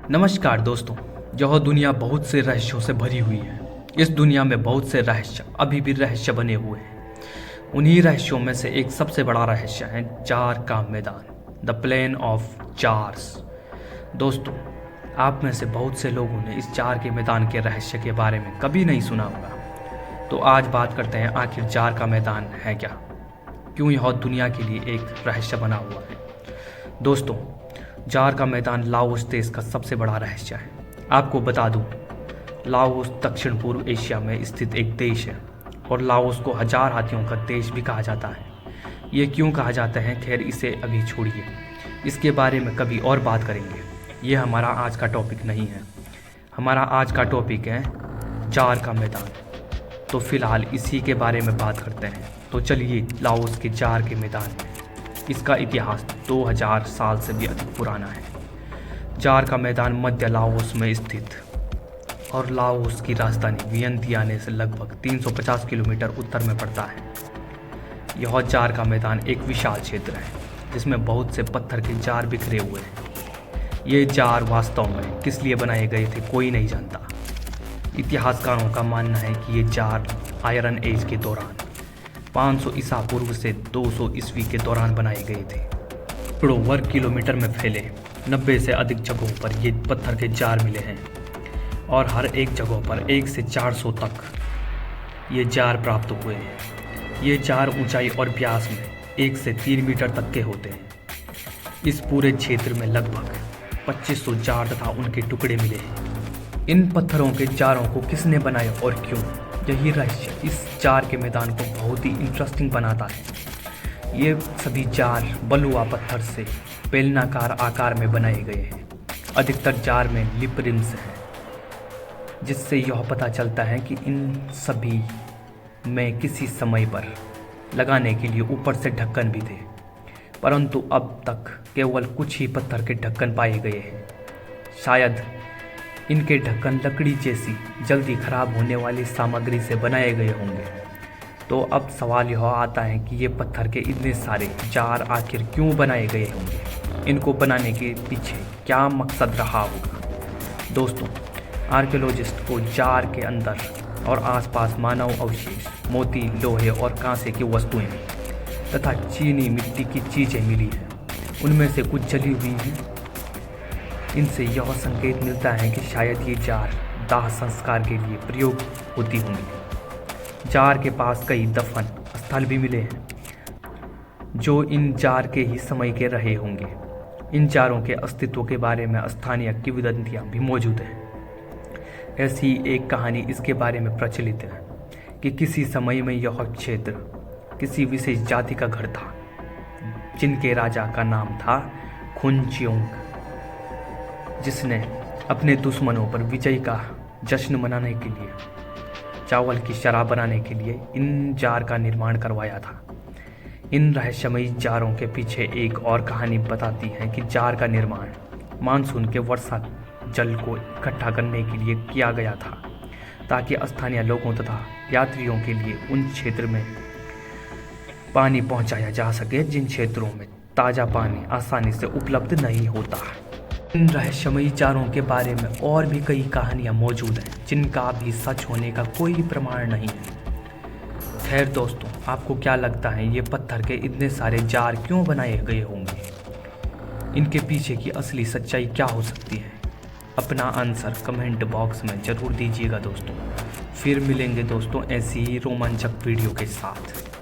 नमस्कार दोस्तों। यह दुनिया बहुत से रहस्यों से भरी हुई है। इस दुनिया में बहुत से रहस्य अभी भी रहस्य बने हुए हैं। उन्हीं रहस्यों में से एक सबसे बड़ा रहस्य है जार का मैदान, द प्लेन ऑफ जार्स। दोस्तों, आप में से बहुत से लोगों ने इस जार के मैदान के रहस्य के बारे में कभी नहीं सुना होगा। तो आज बात करते हैं आखिर जार का मैदान है क्या, क्यों यह दुनिया के लिए एक रहस्य बना हुआ है। दोस्तों, जार का मैदान लाओस देश का सबसे बड़ा रहस्य है। आपको बता दूं, लाओस दक्षिण पूर्व एशिया में स्थित एक देश है और लाओस को 1000 हाथियों का देश भी कहा जाता है। ये क्यों कहा जाता है, खैर इसे अभी छोड़िए, इसके बारे में कभी और बात करेंगे। ये हमारा आज का टॉपिक नहीं है। हमारा आज का टॉपिक है जार का मैदान। तो फिलहाल इसी के बारे में बात करते हैं। तो चलिए लाओस के जार के मैदान में। इसका इतिहास 2000 साल से भी अधिक पुराना है। जार का मैदान मध्य लाओस में स्थित और लाओस की राजधानी वियंतियाने से लगभग 350 किलोमीटर उत्तर में पड़ता है। यह जार का मैदान एक विशाल क्षेत्र है जिसमें बहुत से पत्थर के जार बिखरे हुए हैं। ये जार वास्तव में किस लिए बनाए गए थे कोई नहीं जानता। इतिहासकारों का मानना है कि ये जार आयरन एज के दौरान 500 ईसा पूर्व से 200 ईस्वी के दौरान बनाए गए थे। सैकड़ों वर्ग किलोमीटर में फैले 90 से अधिक जगहों पर ये पत्थर के जार मिले हैं और हर एक जगह पर 1 से 400 तक ये जार प्राप्त हुए हैं। ये जार ऊंचाई और व्यास में 1 से 3 मीटर तक के होते हैं। इस पूरे क्षेत्र में लगभग 2500 जार तथा उनके टुकड़े मिले हैं। इन पत्थरों के जारों को किसने बनाया और क्यों, यही रहस्य इस जार के मैदान को बहुत ही इंटरेस्टिंग बनाता है। ये सभी जार बलुआ पत्थर से बेलनाकार आकार में बनाए गए हैं। अधिकतर जार में लिप रिम्स हैं, जिससे यह पता चलता है कि इन सभी में किसी समय पर लगाने के लिए ऊपर से ढक्कन भी थे, परंतु अब तक केवल कुछ ही पत्थर के ढक्कन पाए गए हैं। शायद इनके ढक्कन लकड़ी जैसी जल्दी खराब होने वाली सामग्री से बनाए गए होंगे। तो अब सवाल यह आता है कि ये पत्थर के इतने सारे जार आखिर क्यों बनाए गए होंगे, इनको बनाने के पीछे क्या मकसद रहा होगा। दोस्तों, आर्कियोलॉजिस्ट को जार के अंदर और आसपास मानव अवशेष, मोती, लोहे और कांसे की वस्तुएं तथा चीनी मिट्टी की चीज़ें मिली हैं। उनमें से कुछ जली हुई हैं। इनसे यह संकेत मिलता है कि शायद ये जार दाह संस्कार के लिए प्रयोग होती होंगी। जार के पास कई दफन स्थल भी मिले हैं जो इन जार के ही समय के रहे होंगे। इन जारों के अस्तित्व के बारे में स्थानीय किंवदंतियां भी मौजूद हैं। ऐसी एक कहानी इसके बारे में प्रचलित है कि किसी समय में यह क्षेत्र किसी विशेष जाति का घर था, जिनके राजा का नाम था खुनचियोंग, जिसने अपने दुश्मनों पर विजय का जश्न मनाने के लिए चावल की शराब बनाने के लिए इन जार का निर्माण करवाया था। इन रहस्यमयी जारों के पीछे एक और कहानी बताती है कि जार का निर्माण मानसून के वर्षा जल को इकट्ठा करने के लिए किया गया था, ताकि स्थानीय लोगों तथा यात्रियों के लिए उन क्षेत्र में पानी पहुंचाया जा सके जिन क्षेत्रों में ताज़ा पानी आसानी से उपलब्ध नहीं होता। इन रहस्यमयी जारों के बारे में और भी कई कहानियां मौजूद हैं जिनका भी सच होने का कोई प्रमाण नहीं है। खैर दोस्तों, आपको क्या लगता है ये पत्थर के इतने सारे जार क्यों बनाए गए होंगे? इनके पीछे की असली सच्चाई क्या हो सकती है? अपना आंसर कमेंट बॉक्स में ज़रूर दीजिएगा दोस्तों। फिर मिलेंगे दोस्तों ऐसी ही रोमांचक वीडियो के साथ।